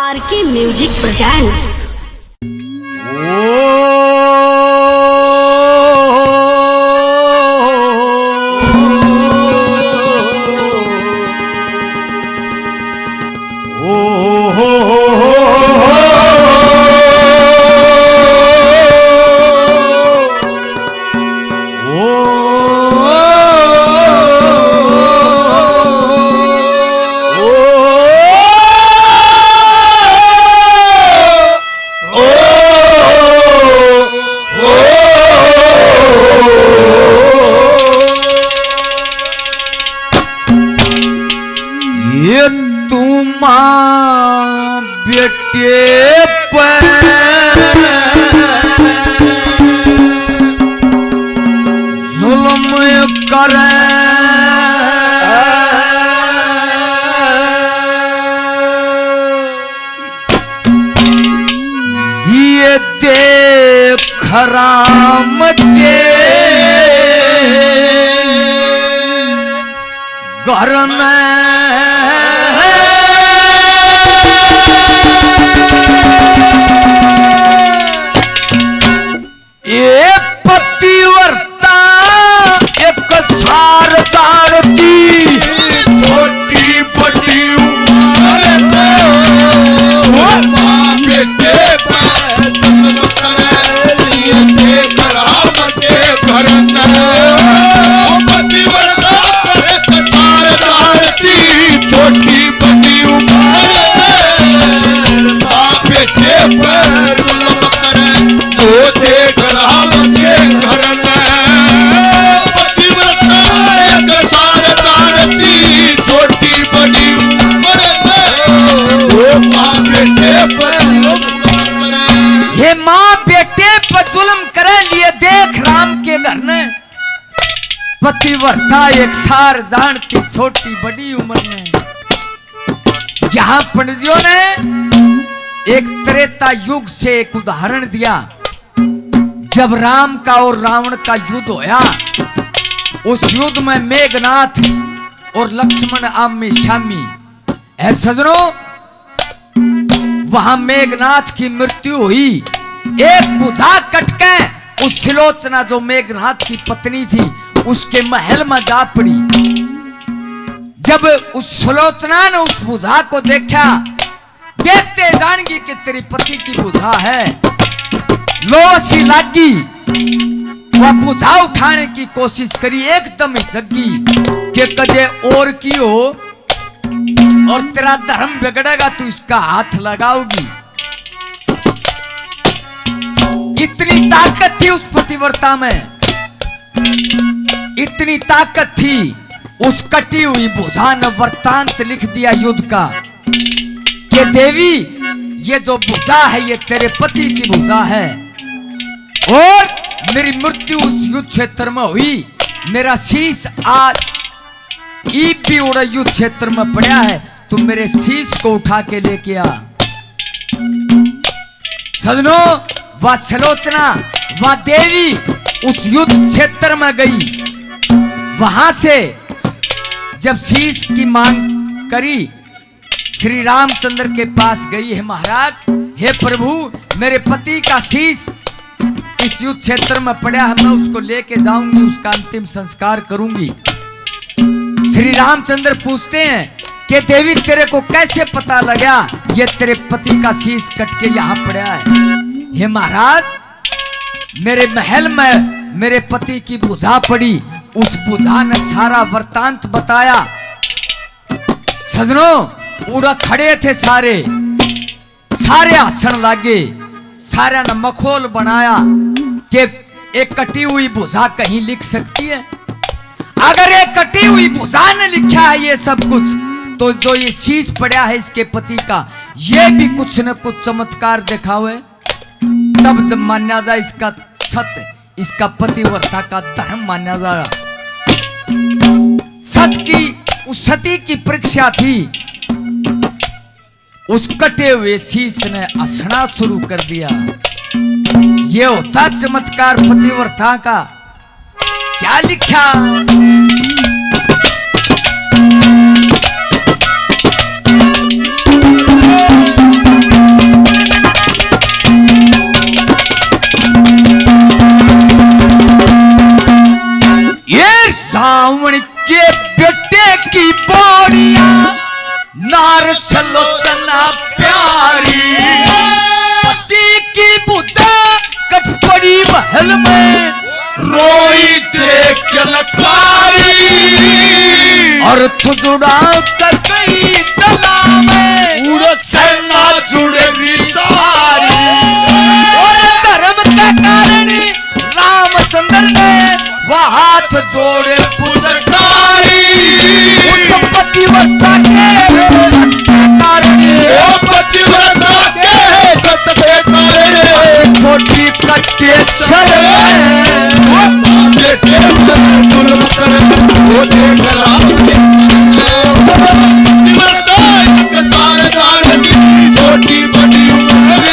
RK music presents. बेटे पर जुल्म करे ये देख राम के घर में पतिव्रता एक सार जानती छोटी बड़ी उम्र में। जहां पंडितों ने एक त्रेता युग से एक उदाहरण दिया। जब राम का और रावण का युद्ध होया, उस युद्ध में मेघनाथ और लक्ष्मण आमने सामने है सजनों। वहां मेघनाथ की मृत्यु हुई। एक भुजा कटके उस सुलोचना जो मेघनाथ की पत्नी थी उसके महल में जा पड़ी। जब उस सुलोचना ने उस भुजा को देखा, देखते जानेगी कि तेरी पति की भुजा है। लोसी लागी, वह भुजा उठाने की कोशिश करी, एकदम ही जगी कि कदे और की हो और तेरा धर्म बिगड़ेगा तो इसका हाथ लगाओगी। इतनी ताकत थी उस पतिव्रता में, इतनी ताकत थी। उस कटी हुई भुजा ने वृत्तांत लिख दिया युद्ध का कि देवी ये जो भुजा है ये तेरे पति की भुजा है और मेरी मृत्यु उस युद्ध क्षेत्र में हुई। मेरा शीश आज ईब भी उड़ा युद्ध क्षेत्र में पड़ा है, तुम मेरे शीश को उठा के लेके आ। सजनों, वह सुलोचना वह देवी उस युद्ध क्षेत्र में गई। वहां से जब शीश की मांग करी, श्री रामचंद्र के पास गई है। महाराज, हे प्रभु, मेरे पति का शीश इस युद्ध क्षेत्र में पड़ा है, मैं उसको लेके जाऊंगी, उसका अंतिम संस्कार करूंगी। श्री रामचंद्र पूछते हैं कि देवी तेरे को कैसे पता लगा ये तेरे पति का शीश कट के यहां पड़ा है? हे महाराज, मेरे महल में मेरे पति की भुजा पड़ी, उस भुजा ने सारा वृत्तांत बताया। सजनों, उड़ा खड़े थे सारे हंसण लागे। सारे ने मखौल बनाया कि एक कटी हुई भुजा कहीं लिख सकती है। अगर एक कटी हुई भुजा ने लिखा है ये सब कुछ, तो जो ये शीश पड़ा है इसके पति का, ये भी कुछ न कुछ चमत्कार दिखावे। तब जब मान्या जाए इसका सत्य, इसका पतिव्रता का धर्म मान्या जाएगा। उस सती की परीक्षा थी। उस कटे हुए शीश ने हंसना शुरू कर दिया। ये होता चमत्कार पतिव्रता का। क्या लिखा? उड़ा कर गई तला में, उड़से ना जुड़ेगी सारी। और धर्म के कारण रामचंद्र ने वह हाथ जोड़े पुरस्कारी। उस पतिव्रता के कारण, पतिव्रता के सत्य के कारण, छोटी कट्टे सर बेटे जुल्म करे वो देख राम के। पतिव्रता एक सार जान की छोटी बड़ी उम्र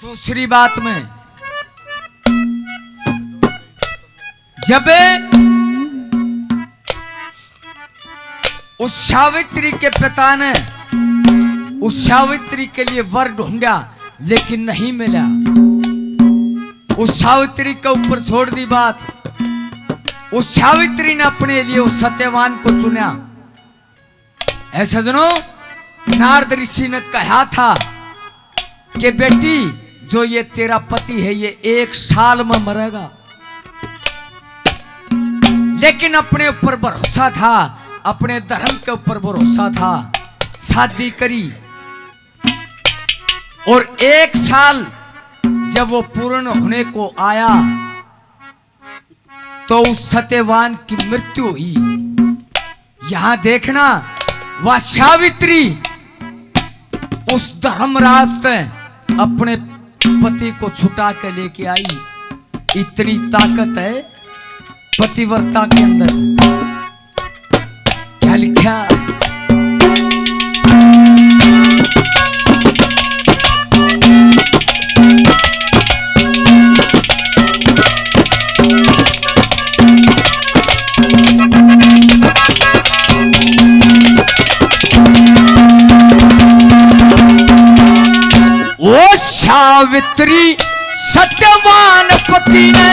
दूसरी बात में, जब उस सावित्री के पिता ने उस सावित्री के लिए वर ढूंढा लेकिन नहीं मिला, उस सावित्री के ऊपर छोड़ दी बात। उस सावित्री ने अपने लिए उस सत्यवान को चुना। ऐसा सुनो, नारद ऋषि ने कहा था कि बेटी जो ये तेरा पति है ये 1 साल में मरेगा, लेकिन अपने ऊपर भरोसा था, अपने धर्म के ऊपर भरोसा था। शादी करी और 1 साल जब वो पूर्ण होने को आया तो उस सत्यवान की मृत्यु हुई। यहां देखना, वह सावित्री उस धर्मराज से अपने पति को छुटा के लेके आई। इतनी ताकत है पतिव्रता के अंदर। क्या लिखा? वो सावित्री सत्यवान पति ने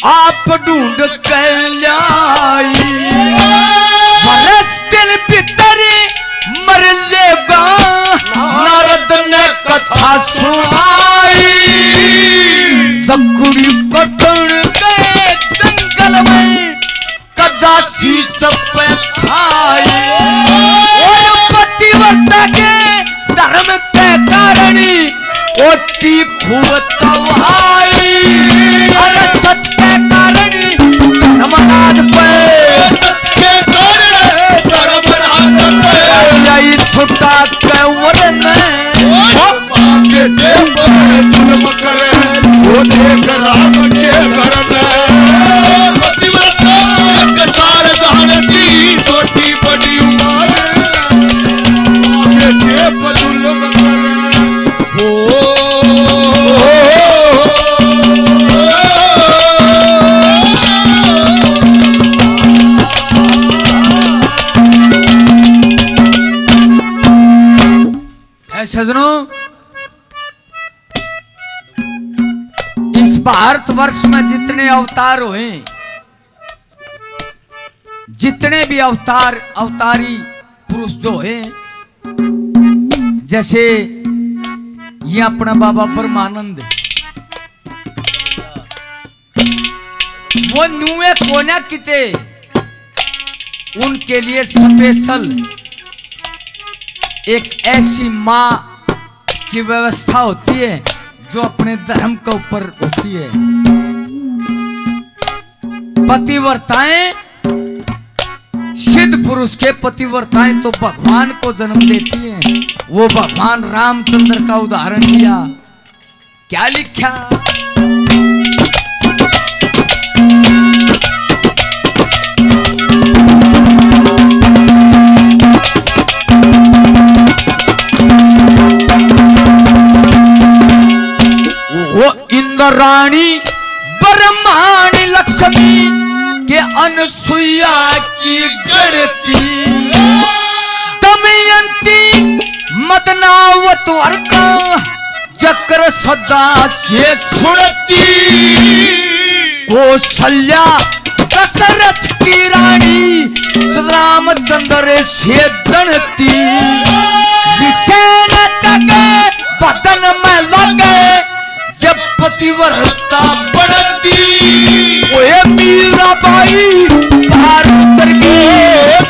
आप ढूंढ कर लाई। बरस दिन भीतर मर लेगा, नारद ने कथा सुनाई। सकुड़ी पकड़ गए जंगल में, कजासी सब पे छाई। और पतिव्रता के धर्म के कारण ओटी खूब तवाई। अरे सच के कारण धर्मराज पे, सत्य के कारण धर्मराज पे यही छुटा के वरन बेटे जुल्म करे वो देख राम के घर में। पतिव्रता एक सार जान की छोटी बड़ी उम्र, बेटे पर जुल्म करे सजनों, इस भारतवर्ष में जितने अवतार हुए, जितने भी अवतारी पुरुष जो हैं, जैसे ये अपना बाबा परमानंद, वो नुए कोना किते उनके लिए स्पेशल एक ऐसी मां की व्यवस्था होती है जो अपने धर्म के ऊपर होती है। पतिव्रताएं, सिद्ध पुरुष के पतिव्रताएं तो भगवान को जन्म देती हैं। वो भगवान रामचंद्र का उदाहरण दिया। क्या लिखा? वो इंद्राणी ब्रह्माणी लक्ष्मी के अनसुईया की गढ़ती, दमयंती मदनावत का चक्र सदा से सुनती, कौशल्या 10 दशरथ की रानी रामचंद्र से जनती विषय न कगे वचन में लगे जब पतिव्रता बनती ओए मीरा बाई पार उतर गए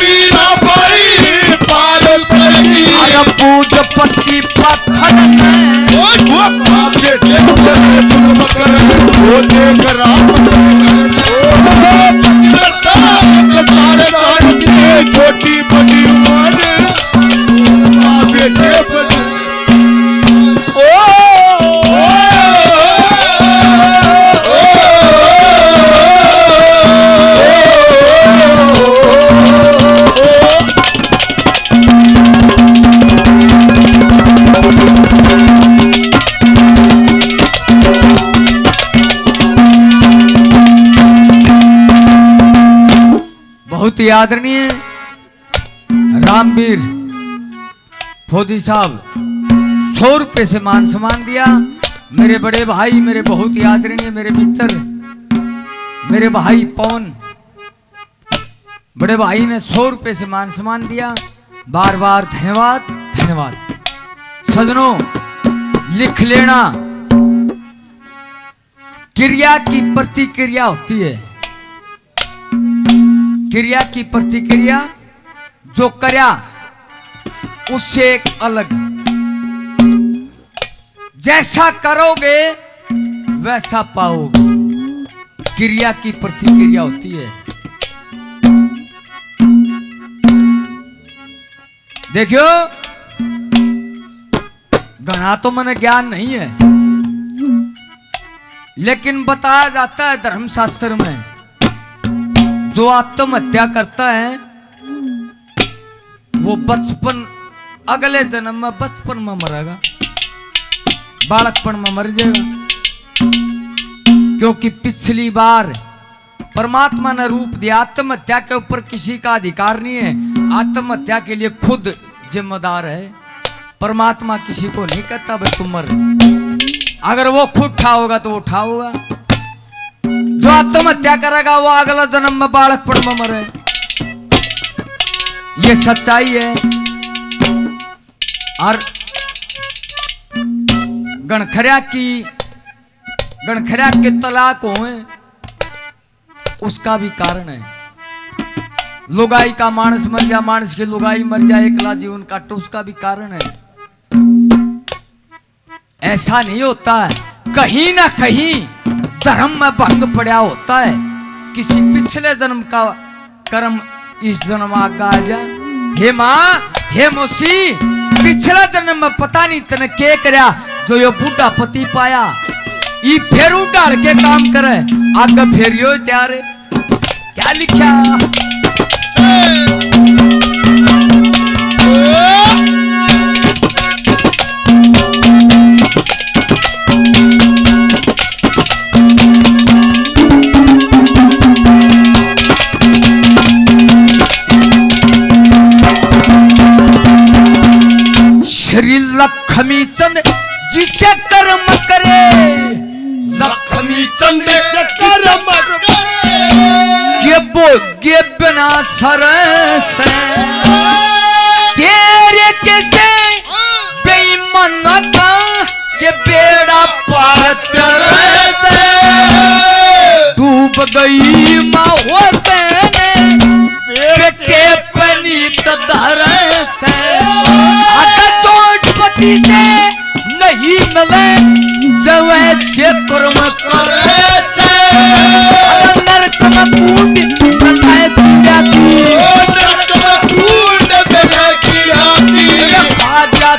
मीरा बाई पार उतर गई अरे पूज पति पत्थर में वो बापे जुल्म करे वो देख राम पतिव्रता सारे दान छोटी बड़ी उम्र बेटे बहुत ही आदरणीय रामवीर फौजी साहब 100 रुपए से मान सम्मान दिया। मेरे बड़े भाई, मेरे बहुत ही आदरणीय मेरे मित्र, मेरे भाई पवन बड़े भाई ने 100 रुपए से मान सम्मान दिया। बार बार धन्यवाद धन्यवाद। सजनों, लिख लेना, क्रिया की प्रतिक्रिया होती है। क्रिया की प्रतिक्रिया जो करया उससे एक अलग, जैसा करोगे वैसा पाओगे। क्रिया की प्रतिक्रिया होती है। देखियो, घना तो मन ज्ञान नहीं है, लेकिन बताया जाता है धर्मशास्त्र में जो आत्महत्या करता है वो बचपन, अगले जन्म में बचपन में मरेगा, बालकपन में मर जाएगा। क्योंकि पिछली बार परमात्मा ने रूप दिया। आत्महत्या के ऊपर किसी का अधिकार नहीं है, आत्महत्या के लिए खुद जिम्मेदार है। परमात्मा किसी को नहीं कहता भाई तुम मर, अगर वो खुद ठाओगा तो वो ठाओगा। जो आत्महत्या करेगा वो अगला जन्म में बालकपन में मरे, ये सच्चाई है। और गणखरिया के तलाक हुए उसका भी कारण है। लुगाई का मानस मर जाए, मानस की लुगाई मर जाए, एकला जीवन काट, उसका भी कारण है। ऐसा नहीं होता है, कहीं ना कहीं धर्म में भंग पड़ा होता है। किसी पिछले जन्म का कर्म इस जन्म आगा आ जाए। हे माँ, हे मौसी, पिछला जन्म में पता नहीं तने के करया जो यो बूढ़ा पति पाया, ई फेरू डाल के काम करे, आगे फेरियो तैयार है। क्या लिखा श्री लक्ष्मी चंद जिसे कर्म करे, लक्ष्मी चंद से कर्म करे, ये बोगे बिना सर से तेरे कैसे बेईमान का के बेड़ा पार से डूब गई माँ होते बेटे पनीत धर से चोटपति से नहीं मिले जब ऐसे कर्म करे से नरक में कूद मिलाए दिया तू, नरक में कूद मिलाए दिया तू, खाजा